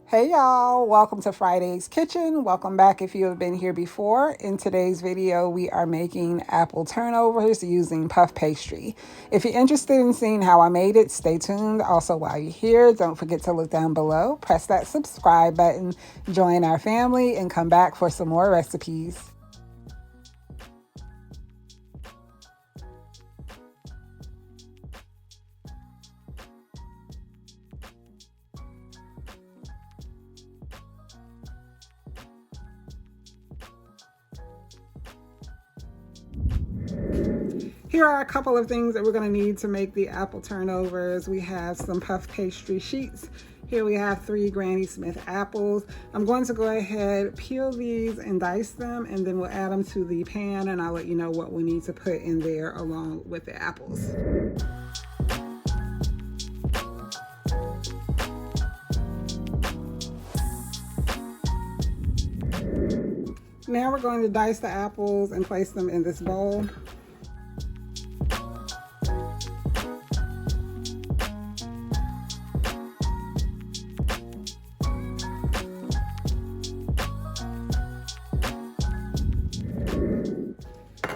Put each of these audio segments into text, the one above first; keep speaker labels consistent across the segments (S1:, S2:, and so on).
S1: Hey y'all, welcome to Friday's Kitchen. Welcome back if you have been here before. In today's video, we are making apple turnovers using puff pastry. If you're interested in seeing how I made it, stay tuned. Also, while you're here, don't forget to look down below, press that subscribe button, join our family, and come back for some more recipes. Here are a couple of things that we're going to need to make the apple turnovers. We have some puff pastry sheets. Here we have 3 Granny Smith apples. I'm going to go ahead, peel these and dice them, and then we'll add them to the pan, and I'll let you know what we need to put in there along with the apples. Now we're going to dice the apples and place them in this bowl.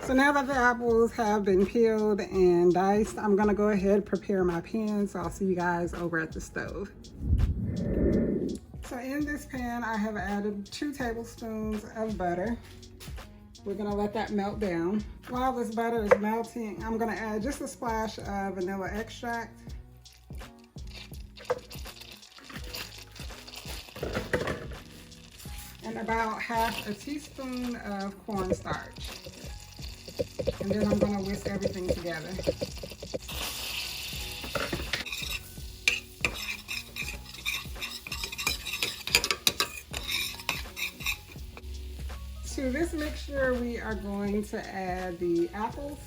S1: So now that the apples have been peeled and diced, I'm gonna go ahead and prepare my pan, so I'll see you guys over at the stove. So in this pan, I have added 2 tablespoons of butter. We're gonna let that melt down. While this butter is melting, I'm gonna add just a splash of vanilla extract. And about half a teaspoon of cornstarch. And then I'm gonna whisk everything together. To this mixture, we are going to add the apples.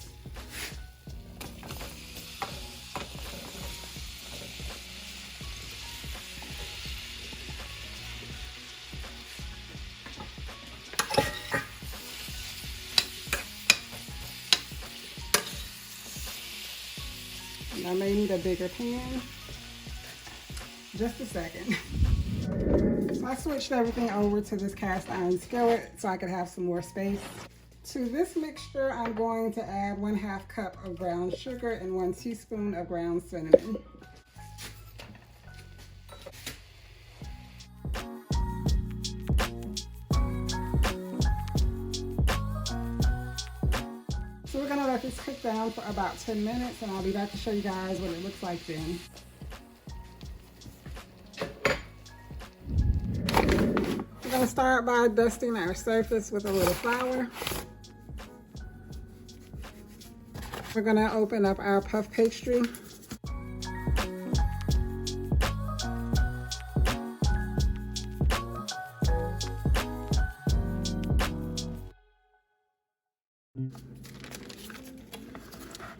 S1: I may need a bigger pan. Just a second. So I switched everything over to this cast iron skillet so I could have some more space. To this mixture, I'm going to add 1/2 cup of brown sugar and 1 teaspoon of ground cinnamon. So we're gonna let this cook down for about 10 minutes and I'll be back to show you guys what it looks like then. We're gonna start by dusting our surface with a little flour. We're gonna open up our puff pastry.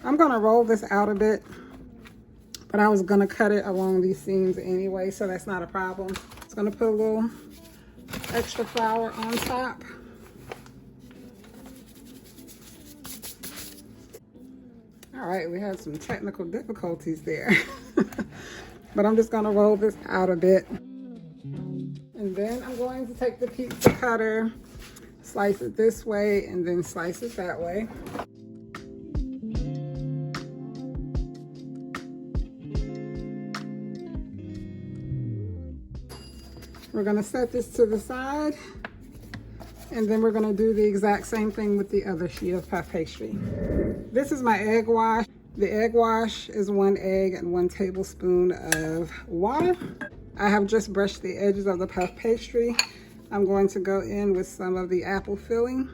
S1: I'm gonna roll this out a bit, but I was gonna cut it along these seams anyway, so that's not a problem. Just gonna put a little extra flour on top. All right, we had some technical difficulties there, but I'm just gonna roll this out a bit. And then I'm going to take the pizza cutter, slice it this way, and then slice it that way. We're gonna set this to the side, and then we're gonna do the exact same thing with the other sheet of puff pastry. This is my egg wash. The egg wash is 1 egg and 1 tablespoon of water. I have just brushed the edges of the puff pastry. I'm going to go in with some of the apple filling.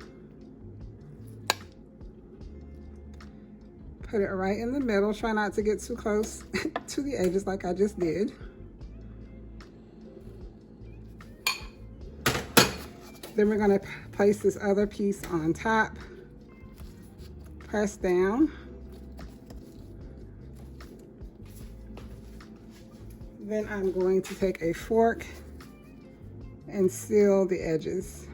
S1: Put it right in the middle. Try not to get too close to the edges like I just did. Then we're gonna place this other piece on top, press down. Then I'm going to take a fork and seal the edges.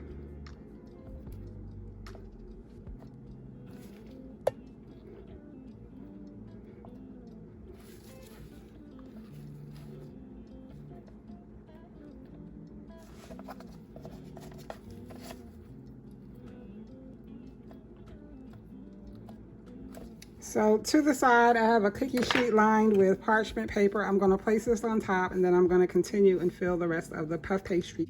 S1: So to the side, I have a cookie sheet lined with parchment paper. I'm going to place this on top, and then I'm going to continue and fill the rest of the puff pastry.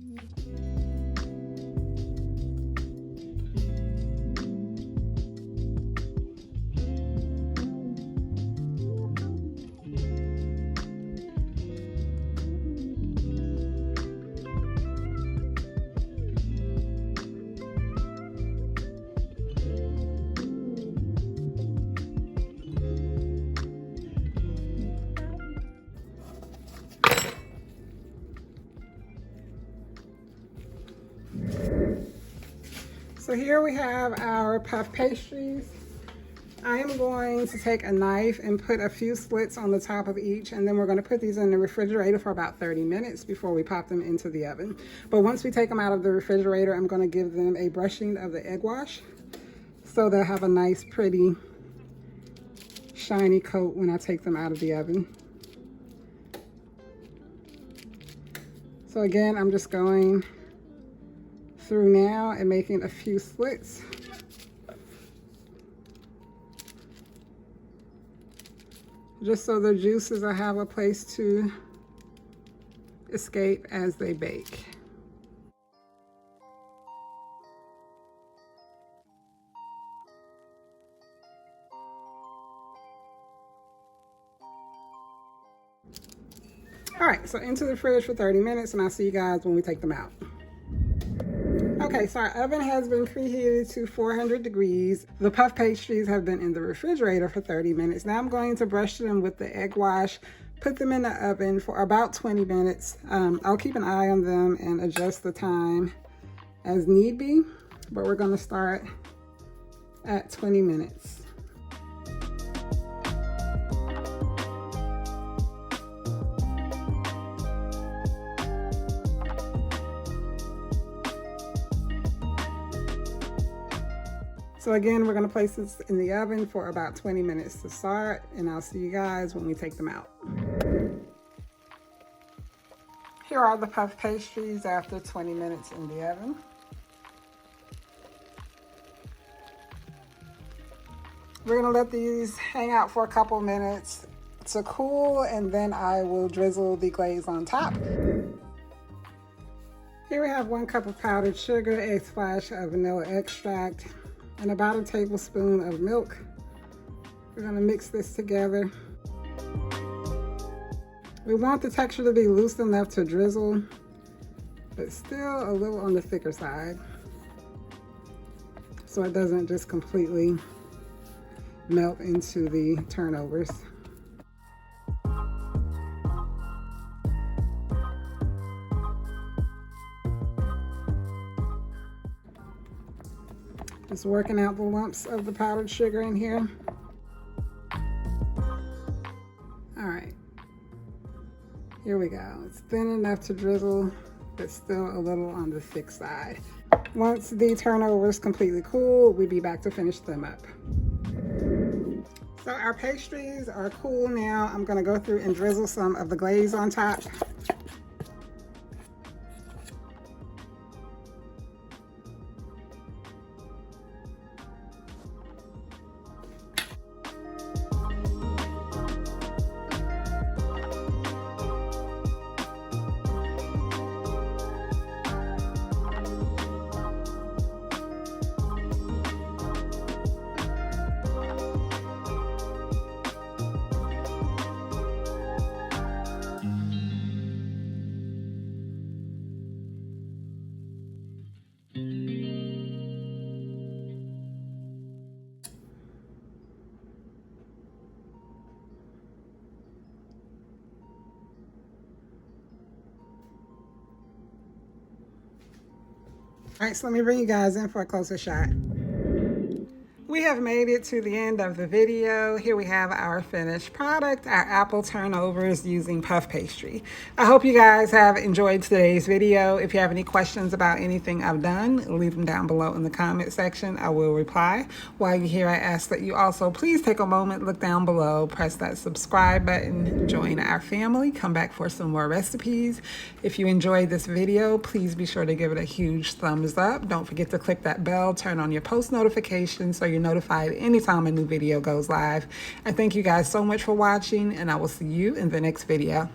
S1: So here we have our puff pastries. I am going to take a knife and put a few slits on the top of each, and then we're going to put these in the refrigerator for about 30 minutes before we pop them into the oven. But once we take them out of the refrigerator, I'm going to give them a brushing of the egg wash so they'll have a nice, pretty, shiny coat when I take them out of the oven. So again, I'm just going through now and making a few slits. Just so the juices will have a place to escape as they bake. All right, so into the fridge for 30 minutes, and I'll see you guys when we take them out. Okay, so our oven has been preheated to 400 degrees. The puff pastries have been in the refrigerator for 30 minutes. Now I'm going to brush them with the egg wash, put them in the oven for about 20 minutes. I'll keep an eye on them and adjust the time as need be, but we're gonna start at 20 minutes. So again, we're gonna place this in the oven for about 20 minutes to start, and I'll see you guys when we take them out. Here are the puff pastries after 20 minutes in the oven. We're gonna let these hang out for a couple minutes to cool, and then I will drizzle the glaze on top. Here we have 1 cup of powdered sugar, a splash of vanilla extract, and about a tablespoon of milk. We're gonna mix this together. We want the texture to be loose enough to drizzle, but still a little on the thicker side, so it doesn't just completely melt into the turnovers. Just working out the lumps of the powdered sugar in here. All right, here we go. It's thin enough to drizzle, but still a little on the thick side. Once the turnovers completely cool, we'll be back to finish them up. So our pastries are cool now. I'm gonna go through and drizzle some of the glaze on top. All right, so let me bring you guys in for a closer shot. We have made it to the end of the video. Here we have our finished product, our apple turnovers using puff pastry. I hope you guys have enjoyed today's video. If you have any questions about anything I've done, leave them down below in the comment section. I will reply. While you're here, I ask that you also please take a moment, look down below, press that subscribe button, join our family, come back for some more recipes. If you enjoyed this video, please be sure to give it a huge thumbs up. Don't forget to click that bell, turn on your post notifications so you notified anytime a new video goes live. I thank you guys so much for watching, and I will see you in the next video.